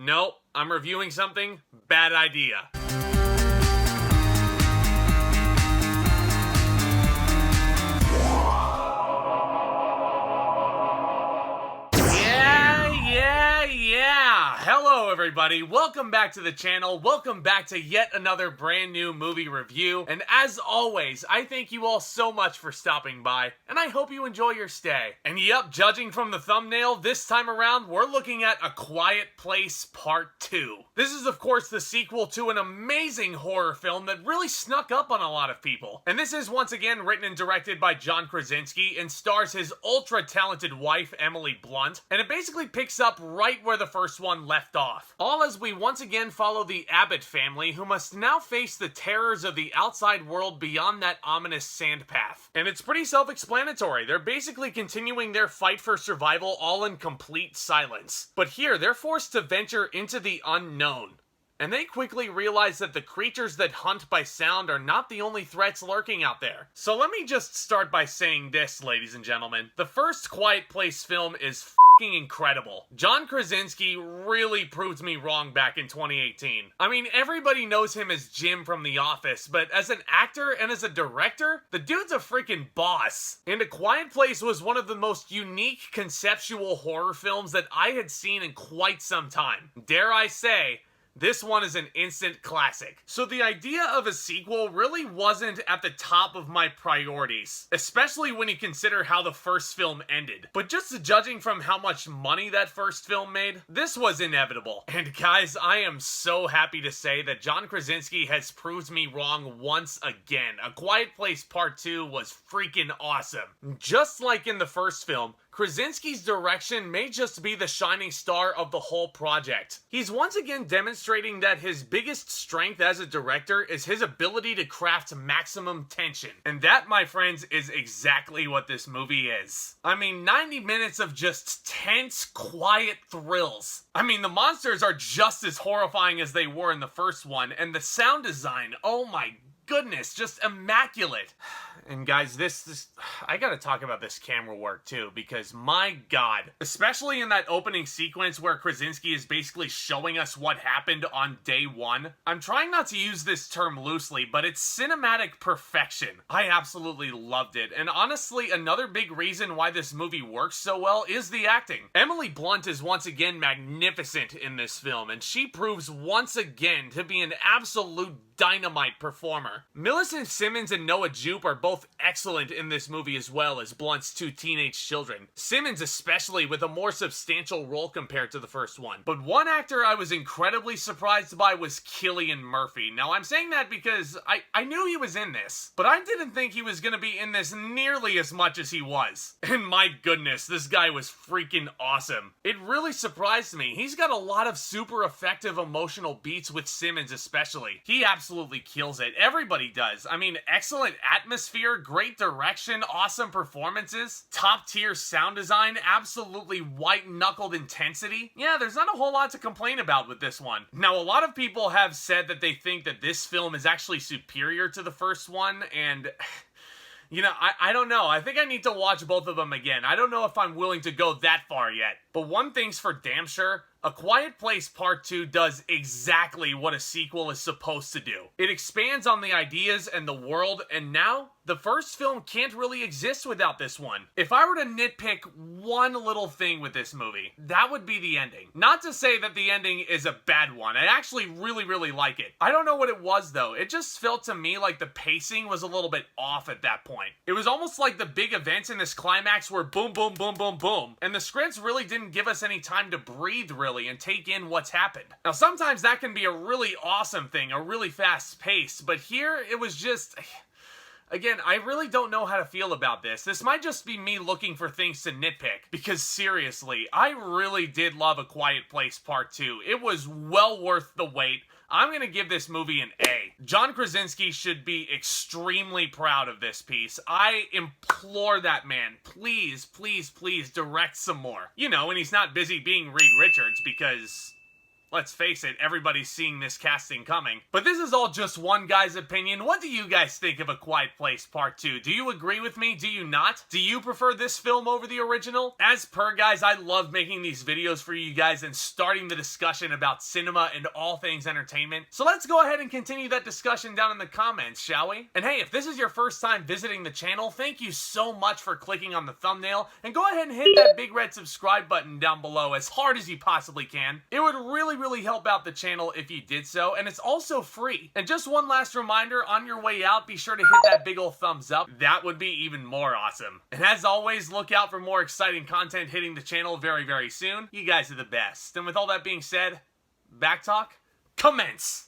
Nope, I'm reviewing something. Bad idea. Hello everybody, welcome back to the channel, welcome back to yet another brand new movie review, and as always, I thank you all so much for stopping by, and I hope you enjoy your stay. And yep, judging from the thumbnail, this time around, we're looking at A Quiet Place Part 2. This is of course the sequel to an amazing horror film that really snuck up on a lot of people. And this is once again written and directed by John Krasinski and stars his ultra-talented wife, Emily Blunt, and it basically picks up right where the first one left off. All as we once again follow the Abbott family, who must now face the terrors of the outside world beyond that ominous sand path. And it's pretty self-explanatory. They're basically continuing their fight for survival all in complete silence. But here, they're forced to venture into the unknown. And they quickly realize that the creatures that hunt by sound are not the only threats lurking out there. So let me just start by saying this, ladies and gentlemen. The first Quiet Place film is f***ing incredible. John Krasinski really proved me wrong back in 2018. I mean, everybody knows him as Jim from The Office, but as an actor and as a director, the dude's a freaking boss. And A Quiet Place was one of the most unique conceptual horror films that I had seen in quite some time. Dare I say, this one is an instant classic. So the idea of a sequel really wasn't at the top of my priorities, especially when you consider how the first film ended. But just judging from how much money that first film made, this was inevitable. And guys, I am so happy to say that John Krasinski has proved me wrong once again. A Quiet Place Part 2 was freaking awesome. Just like in the first film, Krasinski's direction may just be the shining star of the whole project. He's once again demonstrating that his biggest strength as a director is his ability to craft maximum tension. And that, my friends, is exactly what this movie is. I mean, 90 minutes of just tense, quiet thrills. I mean, the monsters are just as horrifying as they were in the first one, and the sound design, oh my goodness, just immaculate. And guys, I gotta talk about this camera work too, because my god, especially in that opening sequence where Krasinski is basically showing us what happened on day one. I'm trying not to use this term loosely, but it's cinematic perfection. I absolutely loved it, and honestly, another big reason why this movie works so well is the acting. Emily Blunt is once again magnificent in this film, and she proves once again to be an absolute dynamite performer. Millicent, Simmonds, and Jupe are both excellent in this movie as well as Blunt's two teenage children. Simmonds especially with a more substantial role compared to the first one. But one actor I was incredibly surprised by was Cillian Murphy. Now I'm saying that because I knew he was in this, but I didn't think he was gonna be in this nearly as much as he was. And my goodness, this guy was freaking awesome. It really surprised me. He's got a lot of super effective emotional beats with Simmonds especially. He absolutely kills it. Everybody does. I mean, excellent atmosphere, great direction, awesome performances, top tier sound design, absolutely white-knuckled intensity. Yeah, there's not a whole lot to complain about with this one. Now, a lot of people have said that they think that this film is actually superior to the first one, and you know, I don't know. I think I need to watch both of them again. I don't know if I'm willing to go that far yet. But one thing's for damn sure, A Quiet Place Part 2 does exactly what a sequel is supposed to do. It expands on the ideas and the world, and now, the first film can't really exist without this one. If I were to nitpick one little thing with this movie, that would be the ending. Not to say that the ending is a bad one. I actually really like it. I don't know what it was though. It just felt to me like the pacing was a little bit off at that point. It was almost like the big events in this climax were boom, boom, boom, boom, boom. And the scripts really didn't give us any time to breathe really and take in what's happened. Now sometimes that can be a really awesome thing, a really fast pace, but here it was just... Again, I really don't know how to feel about this. This might just be me looking for things to nitpick, because seriously, I really did love A Quiet Place Part 2. It was well worth the wait. I'm gonna give this movie an A. John Krasinski should be extremely proud of this piece. I implore that man, please, please, please direct some more. You know, when he's not busy being Reed Richards, because let's face it, everybody's seeing this casting coming. But this is all just one guy's opinion. What do you guys think of A Quiet Place Part 2? Do you agree with me? Do you not? Do you prefer this film over the original? As per, guys, I love making these videos for you guys and starting the discussion about cinema and all things entertainment. So let's go ahead and continue that discussion down in the comments, shall we? And hey, if this is your first time visiting the channel, thank you so much for clicking on the thumbnail, and go ahead and hit that big red subscribe button down below as hard as you possibly can. It would really help out the channel if you did so, and it's also free. And just one last reminder, on your way out, be sure to hit that big old thumbs up. That would be even more awesome. And as always, look out for more exciting content hitting the channel very soon. You guys are the best. And with all that being said, back talk, commence!